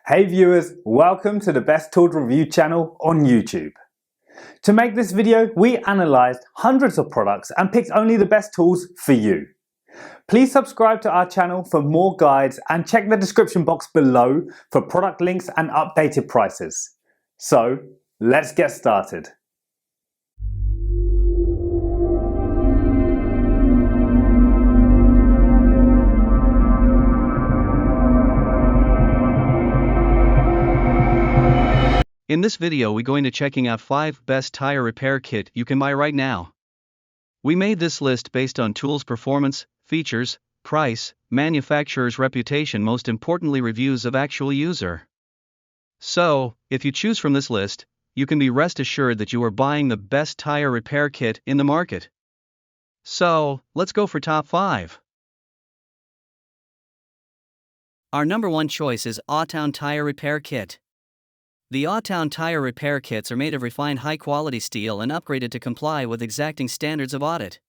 Hey viewers, welcome to the Best Tools Review channel on YouTube. To make this video, we analysed hundreds of products and picked only the best tools for you. Please subscribe to our channel for more guides and check the description box below for product links and updated prices. So, let's get started. In this video we're going to checking out 5 best tire repair kit you can buy right now. We made this list based on tools performance, features, price, manufacturer's reputation, most importantly reviews of actual user. So, if you choose from this list, you can be rest assured that you are buying the best tire repair kit in the market. So, let's go for top 5. Our number 1 choice is AUTOWN Tire Repair Kit. The AUTOWN tire repair kits are made of refined high-quality steel and upgraded to comply with exacting standards of audit.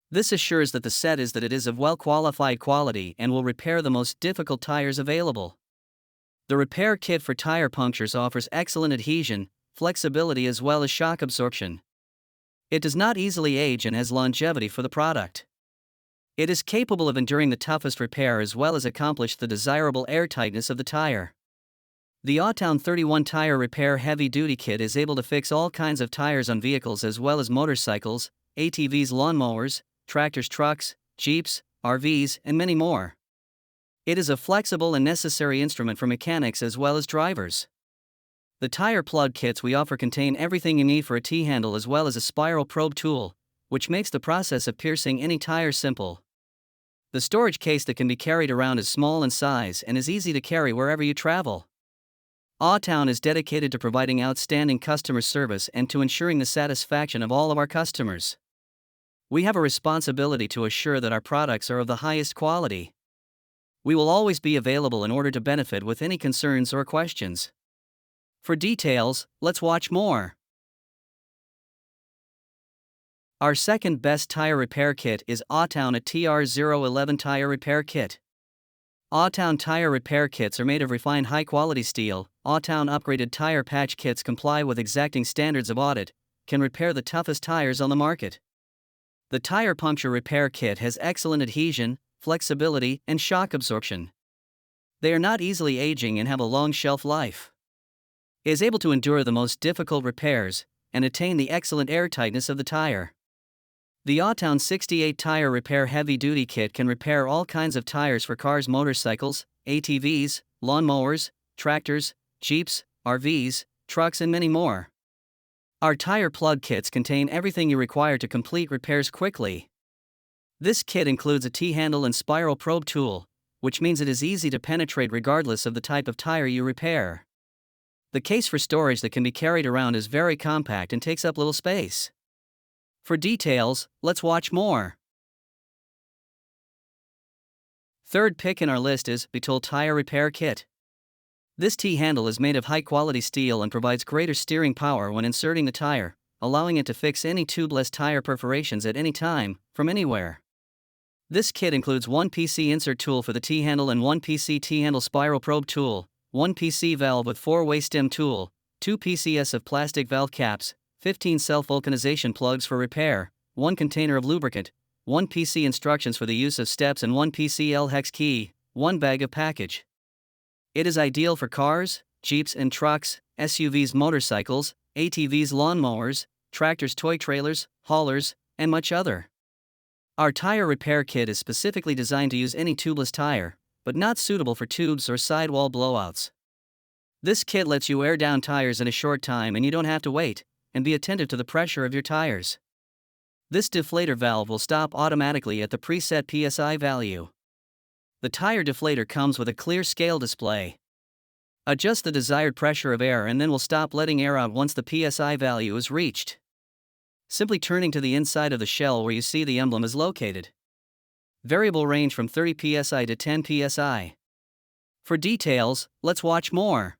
This assures that the set is of well-qualified quality and will repair the most difficult tires available. The repair kit for tire punctures offers excellent adhesion, flexibility as well as shock absorption. It does not easily age and has longevity for the product. It is capable of enduring the toughest repair as well as accomplish the desirable airtightness of the tire. The AUTOWN 31 Tire Repair Heavy Duty Kit is able to fix all kinds of tires on vehicles as well as motorcycles, ATVs, lawnmowers, tractors, trucks, jeeps, RVs, and many more. It is a flexible and necessary instrument for mechanics as well as drivers. The tire plug kits we offer contain everything you need for a T-handle as well as a spiral probe tool, which makes the process of piercing any tire simple. The storage case that can be carried around is small in size and is easy to carry wherever you travel. AUTOWN is dedicated to providing outstanding customer service and to ensuring the satisfaction of all of our customers. We have a responsibility to assure that our products are of the highest quality. We will always be available in order to benefit with any concerns or questions. For details, let's watch more. Our second best tire repair kit is AUTOWN TR011 Tire Repair Kit. AUTOWN tire repair kits are made of refined high-quality steel. AUTOWN upgraded tire patch kits comply with exacting standards of audit, can repair the toughest tires on the market. The tire puncture repair kit has excellent adhesion, flexibility, and shock absorption. They are not easily aging and have a long shelf life. It is able to endure the most difficult repairs and attain the excellent airtightness of the tire. The AUTOWN 68 Tire Repair Heavy Duty Kit can repair all kinds of tires for cars, motorcycles, ATVs, lawnmowers, tractors, jeeps, RVs, trucks, and many more. Our tire plug kits contain everything you require to complete repairs quickly. This kit includes a T-handle and spiral probe tool, which means it is easy to penetrate regardless of the type of tire you repair. The case for storage that can be carried around is very compact and takes up little space. For details, let's watch more. Third pick in our list is BETOOLL Tire Repair Kit. This T-handle is made of high-quality steel and provides greater steering power when inserting the tire, allowing it to fix any tubeless tire perforations at any time, from anywhere. This kit includes 1 PC insert tool for the T-handle and 1 PC T-handle spiral probe tool, 1 PC valve with 4-way stem tool, 2 PCS of plastic valve caps, 15 self-vulcanization plugs for repair, 1 container of lubricant, 1 PC instructions for the use of steps and 1 PCL hex key, 1 bag of package. It is ideal for cars, jeeps and trucks, SUVs, motorcycles, ATVs, lawnmowers, tractors, toy trailers, haulers, and much other. Our tire repair kit is specifically designed to use any tubeless tire, but not suitable for tubes or sidewall blowouts. This kit lets you air down tires in a short time and you don't have to wait, and be attentive to the pressure of your tires. This deflator valve will stop automatically at the preset PSI value. The tire deflator comes with a clear scale display. Adjust the desired pressure of air and then will stop letting air out once the PSI value is reached. Simply turning to the inside of the shell where you see the emblem is located. Variable range from 30 psi to 10 psi. For details, let's watch more.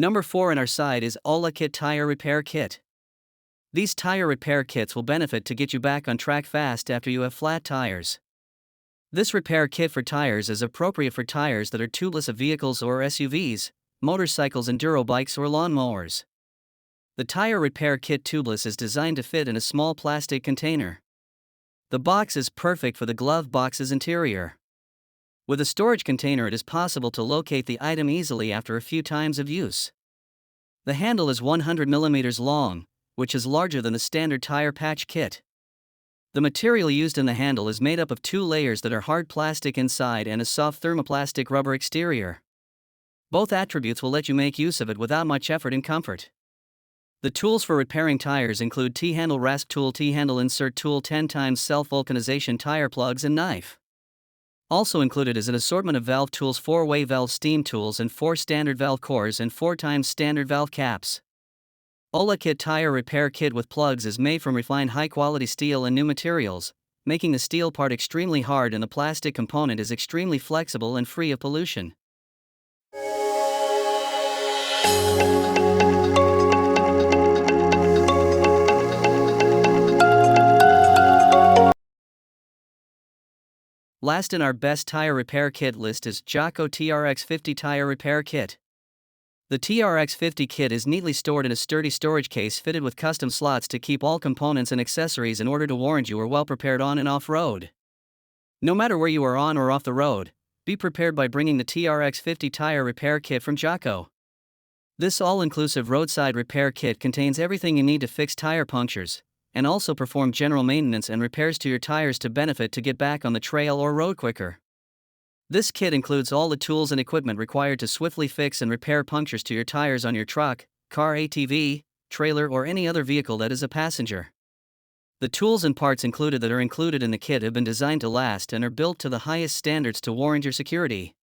Number 4 on our side is HolaKit Tire Repair Kit. These tire repair kits will benefit to get you back on track fast after you have flat tires. This repair kit for tires is appropriate for tires that are tubeless of vehicles or SUVs, motorcycles, enduro bikes, or lawnmowers. The tire repair kit tubeless is designed to fit in a small plastic container. The box is perfect for the glove box's interior. With a storage container, it is possible to locate the item easily after a few times of use. The handle is 100 mm long, which is larger than the standard tire patch kit. The material used in the handle is made up of 2 layers that are hard plastic inside and a soft thermoplastic rubber exterior. Both attributes will let you make use of it without much effort and comfort. The tools for repairing tires include T-handle rasp tool, T-handle insert tool, 10x self-vulcanization tire plugs, and knife. Also included is an assortment of valve tools, 4-way valve steam tools, and 4 standard valve cores and 4x standard valve caps. HolaKit Tire Repair Kit with plugs is made from refined high-quality steel and new materials, making the steel part extremely hard, and the plastic component is extremely flexible and free of pollution. Last in our best tire repair kit list is JACO TRX50 Tire Repair Kit. The TRX50 kit is neatly stored in a sturdy storage case fitted with custom slots to keep all components and accessories in order to warrant you are well prepared on and off-road. No matter where you are on or off the road, be prepared by bringing the TRX50 Tire Repair Kit from JACO. This all-inclusive roadside repair kit contains everything you need to fix tire punctures, and also perform general maintenance and repairs to your tires to benefit to get back on the trail or road quicker. This kit includes all the tools and equipment required to swiftly fix and repair punctures to your tires on your truck, car, ATV, trailer, or any other vehicle that is a passenger. The tools and parts included that are included in the kit have been designed to last and are built to the highest standards to warrant your security.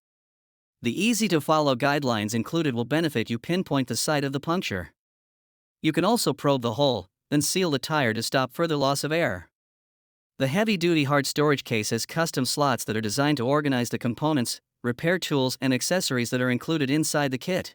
The easy-to-follow guidelines included will benefit you pinpoint the site of the puncture. You can also probe the hole, then seal the tire to stop further loss of air. The heavy-duty hard storage case has custom slots that are designed to organize the components, repair tools, and accessories that are included inside the kit.